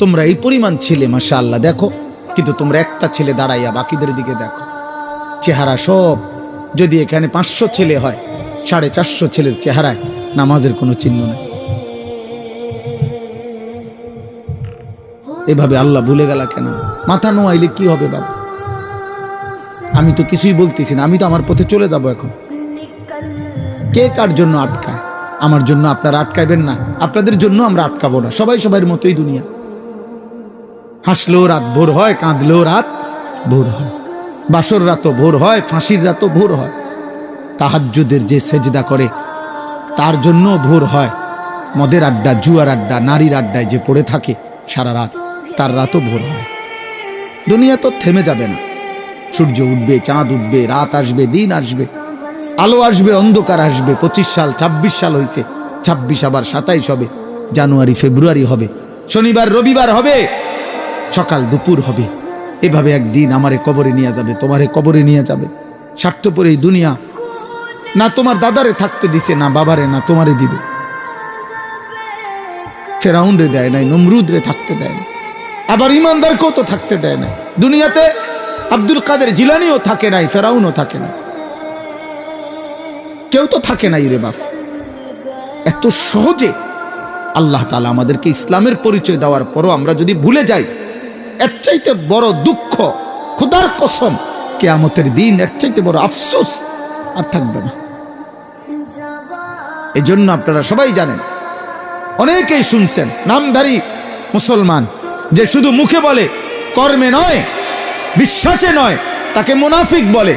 তোমরা এই পরিমাণ ছেলে মাশাআল্লাহ দেখো, কিন্তু তোমরা একটা ছেলে দাঁড়াইয়া বাকিদের দিকে দেখো, চেহারা সব। যদি এখানে 500 ছেলে হয়, 450 ছেলের চেহারায় নামাজের কোনো চিহ্ন নেই। এভাবে আল্লাহ ভুলে গেলা কেন? মাথা নোয়াইলে কি হবে বাবা? আমি তো কিছুই বলতেছি না, আমি তো আমার পথে চলে যাব এখন। কে কার জন্য আটকায়? আমার জন্য আপনারা আটকাইবেন না, আপনাদের জন্য আমরা আটকাবো না। সবাই সবার মতোই দুনিয়া। হাসলেও রাত ভোর হয়, কাঁদলেও রাত ভোর হয়, বাসর রাতও ভোর হয়, ফাঁসির রাতও ভোর হয়। তাহাজ্জুদের যে সেজদা করে তার জন্য ভোর হয়। মদের আড্ডা, জুয়ার আড্ডা, নারীর আড্ডায় যে পড়ে থাকে সারা রাত, তার রাতও ভোর হয়। দুনিয়া তো থেমে যাবে না। সূর্য উঠবে, চাঁদ উঠবে, রাত আসবে, দিন আসবে, আলো আসবে, অন্ধকার আসবে। 25 সাল 26 সাল হয়েছে, 26 আবার 27 হবে, জানুয়ারি ফেব্রুয়ারি হবে, শনিবার রবিবার হবে, সকাল দুপুর হবে। এভাবে একদিন আমারে কবরে নিয়ে যাবে, তোমারে কবরে নিয়ে যাবে। স্বার্থপর এই দুনিয়া না তোমার দাদারে থাকতে দিছে, না বাবারে, না তোমারে দিবে। ফেরাউন রে দেয় নাই, নমরুদ রে থাকতে দেয় না, আবার ইমানদারকেও তো থাকতে দেয় না। দুনিয়াতে আব্দুল কাদের জিলানিও থাকে নাই, ফেরাউনও থাকে না, কেউ তো থাকে নাই রে বাপ। এত সহজে আল্লাহ তাআলা আমাদেরকে ইসলামের পরিচয় দেওয়ার পরও আমরা যদি ভুলে যাই, এর চাইতে বড় দুঃখ, খোদার কসম, কিয়ামতের দিন এর চাইতে বড় আফসোস আর থাকবে না। এই জন্য আপনারা সবাই জানেন, অনেকেই শুনছেন, নামধারী মুসলমান যে শুধু মুখে বলে, কর্মে নয়, বিশ্বাসে নয়, তাকে মুনাফিক বলে।